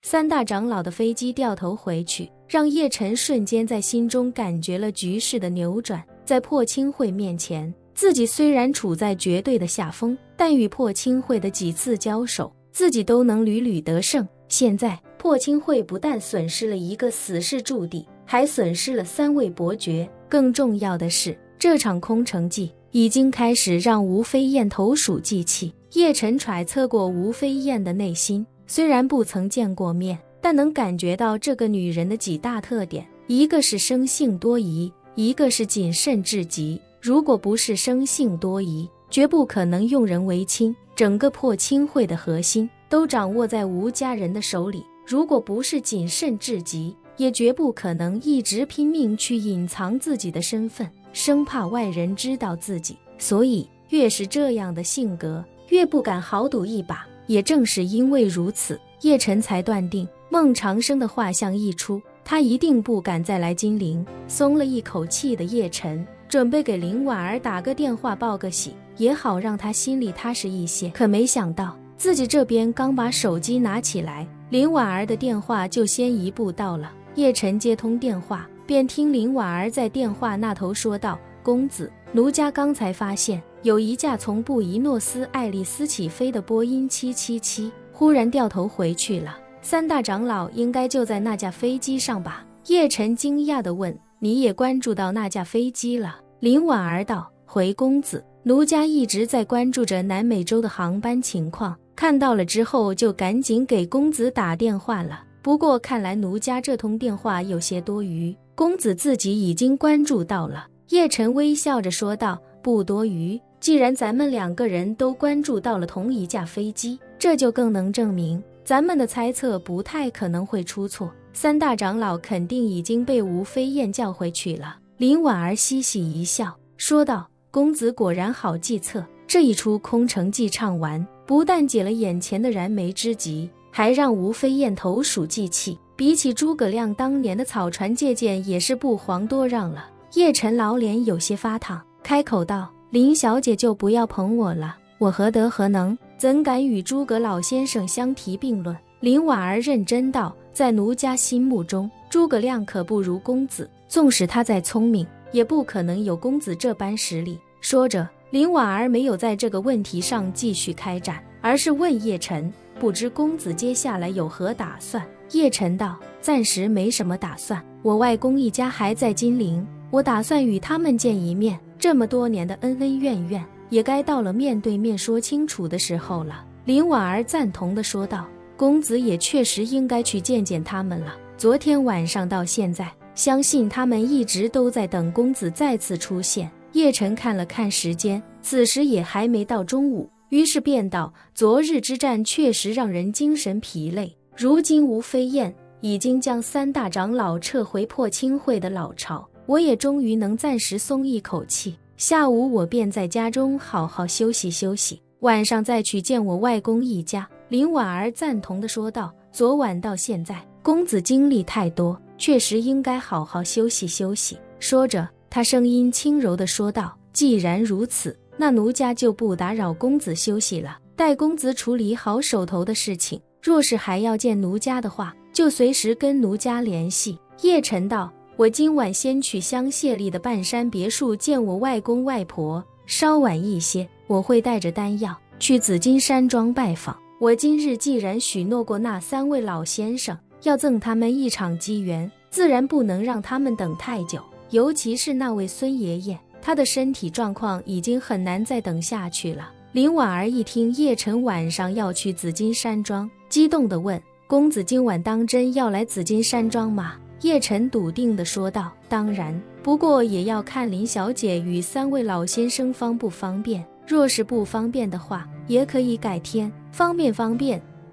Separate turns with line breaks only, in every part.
三大长老的飞机掉头回去，让叶晨瞬间在心中感觉了局势的扭转。在破清会面前，自己虽然处在绝对的下风，但与破清会的几次交手，自己都能屡屡得胜。现在破清会不但损失了一个死士驻地，还损失了3位伯爵。更重要的是，这场空城计已经开始让吴飞燕投鼠忌器。叶晨揣测过吴飞燕的内心，虽然不曾见过面，但能感觉到这个女人的几大特点，一个是生性多疑，一个是谨慎至极。如果不是生性多疑，绝不可能用人为亲。整个破清会的核心都掌握在吴家人的手里，如果不是谨慎至极，也绝不可能一直拼命去隐藏自己的身份，生怕外人知道自己。所以越是这样的性格，越不敢豪赌一把。也正是因为如此，叶晨才断定孟长生的画像一出，他一定不敢再来金陵。松了一口气的叶晨准备给林婉儿打个电话报个喜，也好让他心里踏实一些。可没想到自己这边刚把手机拿起来，林婉儿的电话就先一步到了。叶晨接通电话，便听林婉儿在电话那头说道：公子，奴家刚才发现有一架从布宜诺斯艾利斯起飞的波音777忽然掉头回去了，三大长老应该就在那架飞机上吧？叶晨惊讶地问：你也关注到那架飞机了？林婉儿道：回公子，奴家一直在关注着南美洲的航班情况，看到了之后就赶紧给公子打电话了。不过看来奴家这通电话有些多余，公子自己已经关注到了。叶晨微笑着说道：不多余，既然咱们2个人都关注到了同一架飞机，这就更能证明咱们的猜测不太可能会出错。三大长老肯定已经被吴飞燕叫回去了。林婉儿嘻嘻一笑说道：公子果然好计策，这一出空城计唱完，不但解了眼前的燃眉之急，还让吴飞燕投鼠忌器，比起诸葛亮当年的草船借箭也是不遑多让了。叶晨老脸有些发烫，开口道：林小姐就不要捧我了，我何德何能，怎敢与诸葛老先生相提并论？林婉儿认真道：在奴家心目中，诸葛亮可不如公子，纵使他再聪明，也不可能有公子这般实力。说着，林婉儿没有在这个问题上继续开战，而是问叶晨：不知公子接下来有何打算？叶晨道：暂时没什么打算，我外公一家还在金陵，我打算与他们见一面，这么多年的恩恩怨怨，也该到了面对面说清楚的时候了。林婉儿赞同地说道：公子也确实应该去见见他们了，昨天晚上到现在，相信他们一直都在等公子再次出现。叶晨看了看时间，此时也还没到中午，于是便道：昨日之战确实让人精神疲累，如今吴飞燕已经将三大长老撤回破清会的老巢，我也终于能暂时松一口气。下午我便在家中好好休息休息，晚上再去见我外公一家。林婉儿赞同地说道：昨晚到现在，公子经历太多，确实应该好好休息休息。说着，他声音轻柔地说道：既然如此，那奴家就不打扰公子休息了，待公子处理好手头的事情，若是还要见奴家的话，就随时跟奴家联系。叶晨道：我今晚先去香榭丽的半山别墅见我外公外婆，稍晚一些，我会带着丹药去紫金山庄拜访。我今日既然许诺过那3位老先生，要赠他们一场机缘，自然不能让他们等太久。尤其是那位孙爷爷，他的身体状况已经很难再等下去了。林婉儿一听叶晨晚上要去紫金山庄，激动地问：公子今晚当真要来紫金山庄吗？叶晨笃定地说道：当然，不过也要看林小姐与3位老先生方不方便，若是不方便的话，也可以改天。方便，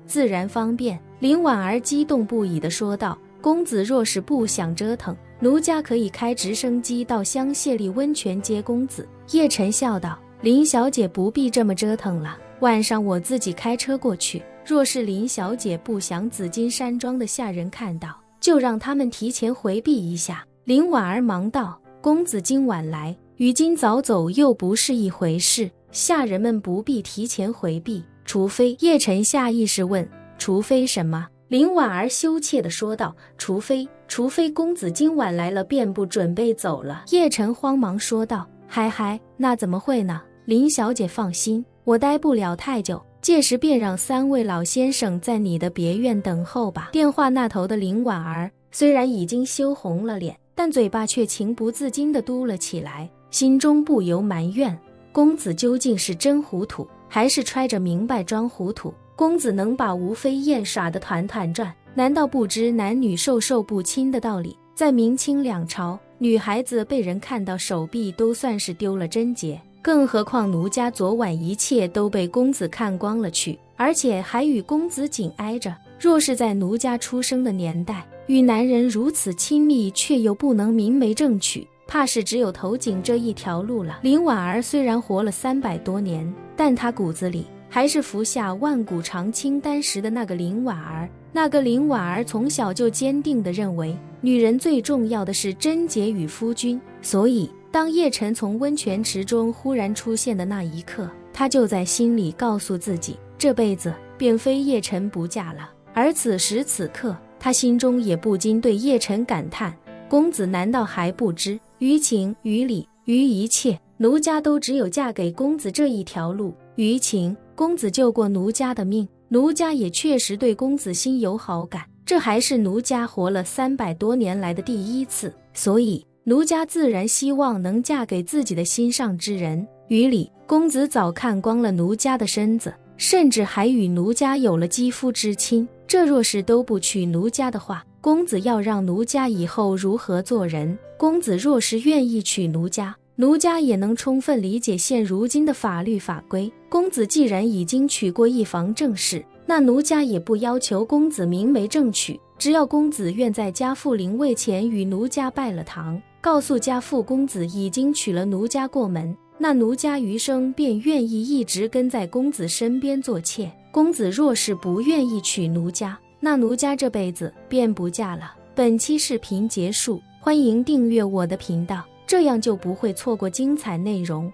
自然方便。林婉儿激动不已地说道：公子若是不想折腾，奴家可以开直升机到香榭丽温泉接公子。叶晨笑道：林小姐不必这么折腾了，晚上我自己开车过去，若是林小姐不想紫金山庄的下人看到，就让他们提前回避一下。林婉儿忙道：公子今晚来，与今早走又不是一回事，下人们不必提前回避，除非……叶晨下意识问：除非什么？林婉儿羞怯地说道，除非公子今晚来了便不准备走了。叶晨慌忙说道，嗨，那怎么会呢？林小姐放心，我待不了太久，届时便让3位老先生在你的别院等候吧。电话那头的林婉儿虽然已经羞红了脸，但嘴巴却情不自禁地嘟了起来，心中不由埋怨，公子究竟是真糊涂，还是揣着明白装糊涂？公子能把吴飞燕耍得团团转，难道不知男女授受不亲的道理？在明清两朝，女孩子被人看到手臂都算是丢了贞洁，更何况奴家昨晚一切都被公子看光了去，而且还与公子紧挨着。若是在奴家出生的年代，与男人如此亲密却又不能明媒正娶，怕是只有投井这一条路了。林婉儿虽然活了300多年，但她骨子里还是服下万古长青丹时的那个林婉儿。那个林婉儿从小就坚定地认为，女人最重要的是贞洁与夫君，所以当叶晨从温泉池中忽然出现的那一刻，她就在心里告诉自己，这辈子便非叶晨不嫁了。而此时此刻，她心中也不禁对叶晨感叹，公子难道还不知，于情于理于一切，奴家都只有嫁给公子这一条路。于情，公子救过奴家的命，奴家也确实对公子心有好感，这还是奴家活了300多年来的第一次，所以奴家自然希望能嫁给自己的心上之人。于理，公子早看光了奴家的身子，甚至还与奴家有了肌肤之亲，这若是都不娶奴家的话，公子要让奴家以后如何做人？公子若是愿意娶奴家，奴家也能充分理解现如今的法律法规。公子既然已经娶过一房正室，那奴家也不要求公子明媒正娶，只要公子愿在家父临位前与奴家拜了堂，告诉家父公子已经娶了奴家过门，那奴家余生便愿意一直跟在公子身边做妾。公子若是不愿意娶奴家，那奴家这辈子便不嫁了。本期视频结束，欢迎订阅我的频道，这样就不会错过精彩内容。